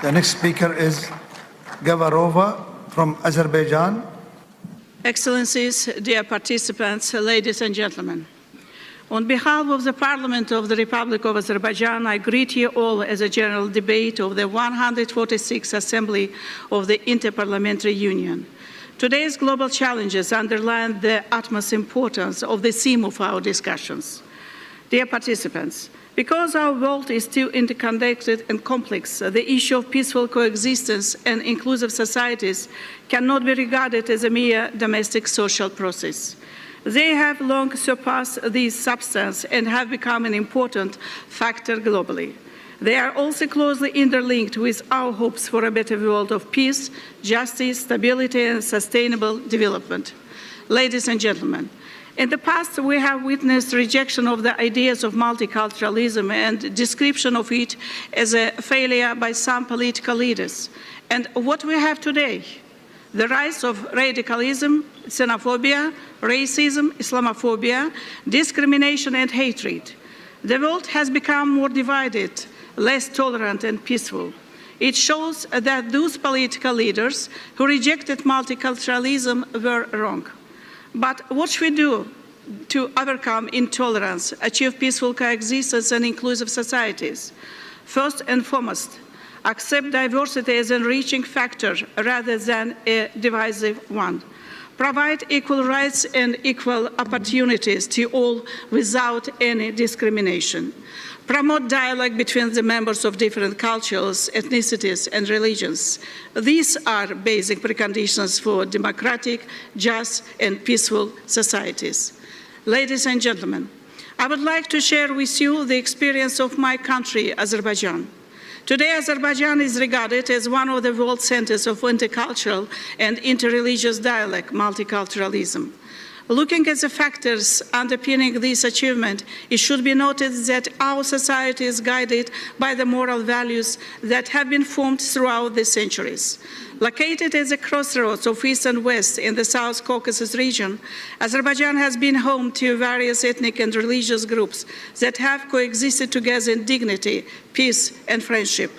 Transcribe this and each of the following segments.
The next speaker is Qafarova from Azerbaijan. Excellencies, dear participants, ladies and gentlemen. On behalf of the Parliament of the Republic of Azerbaijan, I greet you all as a general debate of the 146th Assembly of the Interparliamentary Union. Today's global challenges underline the utmost importance of the theme of our discussions. Dear participants, because our world is still interconnected and complex, the issue of peaceful coexistence and inclusive societies cannot be regarded as a mere domestic social process. They have long surpassed this substance and have become an important factor globally. They are also closely interlinked with our hopes for a better world of peace, justice, stability, and sustainable development. Ladies and gentlemen, in the past, we have witnessed rejection of the ideas of multiculturalism and description of it as a failure by some political leaders. And what we have today, the rise of radicalism, xenophobia, racism, Islamophobia, discrimination and hatred. The world has become more divided, less tolerant and peaceful. It shows that those political leaders who rejected multiculturalism were wrong. But what should we do to overcome intolerance, achieve peaceful coexistence and inclusive societies? First and foremost, accept diversity as an enriching factor rather than a divisive one. Provide equal rights and equal opportunities to all without any discrimination. Promote dialogue between the members of different cultures, ethnicities, and religions. These are basic preconditions for democratic, just, and peaceful societies. Ladies and gentlemen, I would like to share with you the experience of my country, Azerbaijan. Today, Azerbaijan is regarded as one of the world centers of intercultural and interreligious dialogue, multiculturalism. Looking at the factors underpinning this achievement, it should be noted that our society is guided by the moral values that have been formed throughout the centuries. Located at the crossroads of East and West in the South Caucasus region, Azerbaijan has been home to various ethnic and religious groups that have coexisted together in dignity, peace, and friendship.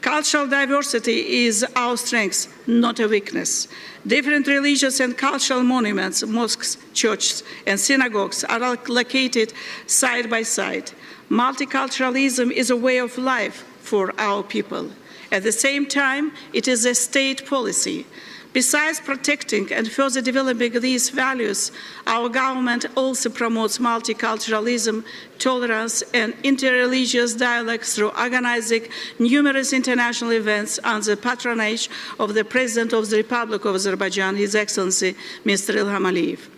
Cultural diversity is our strength, not a weakness. Different religious and cultural monuments, mosques, churches, and synagogues are located side by side. Multiculturalism is a way of life for our people. At the same time, it is a state policy. Besides protecting and further developing these values, our government also promotes multiculturalism, tolerance, and interreligious dialogue through organizing numerous international events under the patronage of the President of the Republic of Azerbaijan, His Excellency, Mr. Ilham Aliyev.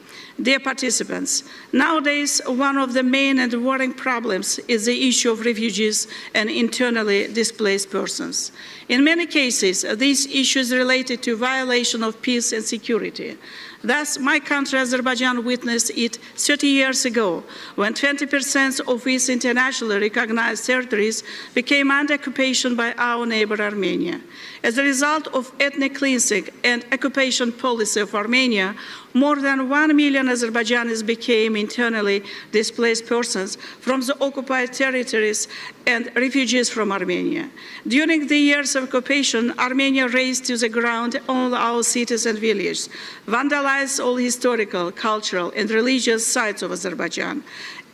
Dear participants, nowadays one of the main and worrying problems is the issue of refugees and internally displaced persons. In many cases, these issues related to violation of peace and security. Thus, my country, Azerbaijan, witnessed it 30 years ago, when 20% of its internationally recognized territories became under occupation by our neighbor Armenia. As a result of ethnic cleansing and occupation policy of Armenia, more than 1 million Azerbaijanis became internally displaced persons from the occupied territories and refugees from Armenia. During the years of occupation, Armenia razed to the ground all our cities and villages, vandalized all historical, cultural, and religious sites of Azerbaijan.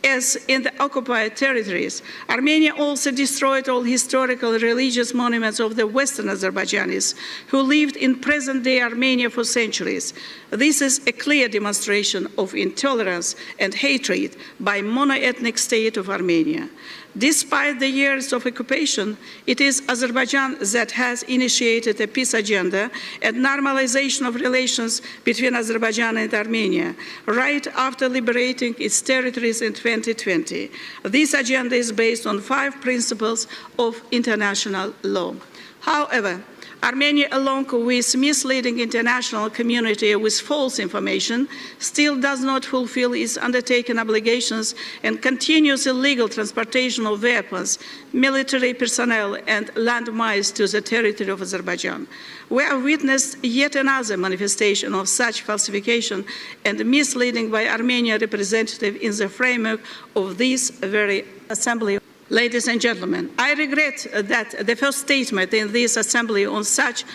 As in the occupied territories, Armenia also destroyed all historical and religious monuments of the Western Azerbaijanis who lived in present-day Armenia for centuries. This is a clear demonstration of intolerance and hatred by mono-ethnic state of Armenia. Despite the years of occupation, it is Azerbaijan that has initiated a peace agenda and normalization of relations between Azerbaijan and Armenia, right after liberating its territories in 2020. This agenda is based on 5 principles of international law. However, Armenia, along with misleading international community with false information, still does not fulfill its undertaken obligations and continues illegal transportation of weapons, military personnel, and landmines to the territory of Azerbaijan. We have witnessed yet another manifestation of such falsification and misleading by Armenian representatives in the framework of this very assembly. Ladies and gentlemen, I regret that the first statement in this assembly on such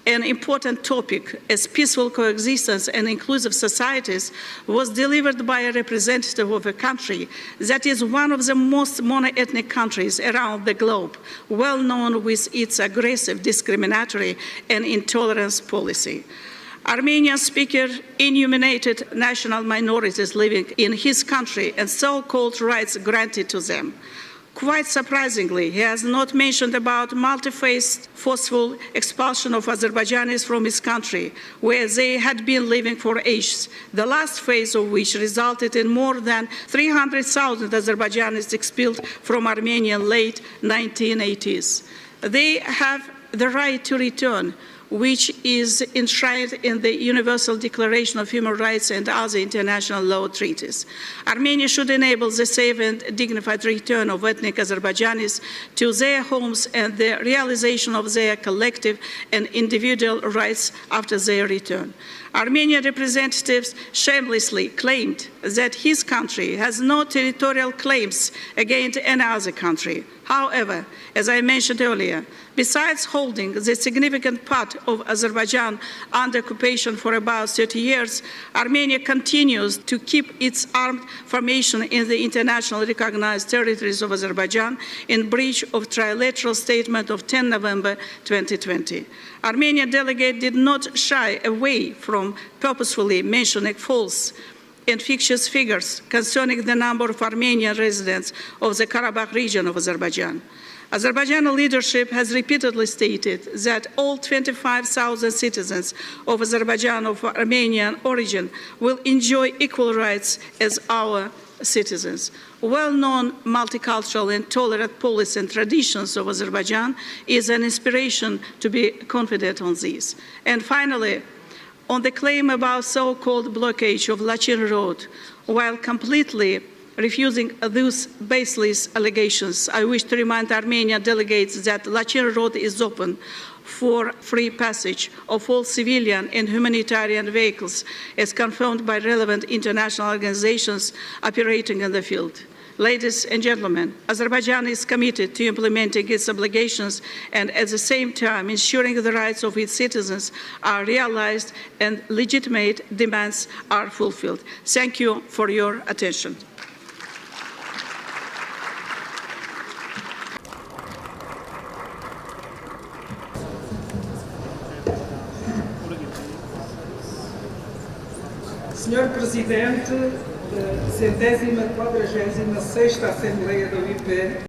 an important topic as peaceful coexistence and inclusive societies was delivered by a representative of a country that is one of the most mono-ethnic countries around the globe, well known with its aggressive, discriminatory and intolerance policy. Armenian speaker enumerated national minorities living in his country and so-called rights granted to them. Quite surprisingly, he has not mentioned about multi-phased forceful expulsion of Azerbaijanis from his country, where they had been living for ages, the last phase of which resulted in more than 300,000 Azerbaijanis expelled from Armenia in late 1980s. They have the right to return, which is enshrined in the Universal Declaration of Human Rights and other international law treaties. Armenia should enable the safe and dignified return of ethnic Azerbaijanis to their homes and the realization of their collective and individual rights after their return. Armenian representatives shamelessly claimed that his country has no territorial claims against any other country. However, as I mentioned earlier, besides holding the significant part of Azerbaijan under occupation for about 30 years, Armenia continues to keep its armed formation in the internationally recognized territories of Azerbaijan in breach of trilateral statement of 10 November 2020. Armenian delegate did not shy away from purposefully mentioning false and fictitious figures concerning the number of Armenian residents of the Karabakh region of Azerbaijan. Azerbaijani leadership has repeatedly stated that all 25,000 citizens of Azerbaijan of Armenian origin will enjoy equal rights as our citizens. Well-known multicultural and tolerant policy and traditions of Azerbaijan is an inspiration to be confident on this. And finally, on the claim about so-called blockage of Lachin Road, while completely refusing those baseless allegations, I wish to remind Armenian delegates that Lachin Road is open for free passage of all civilian and humanitarian vehicles, as confirmed by relevant international organizations operating in the field. Ladies and gentlemen, Azerbaijan is committed to implementing its obligations and at the same time ensuring the rights of its citizens are realized and legitimate demands are fulfilled. Thank you for your attention. Senhor Presidente, 146ª Assembleia da UIP,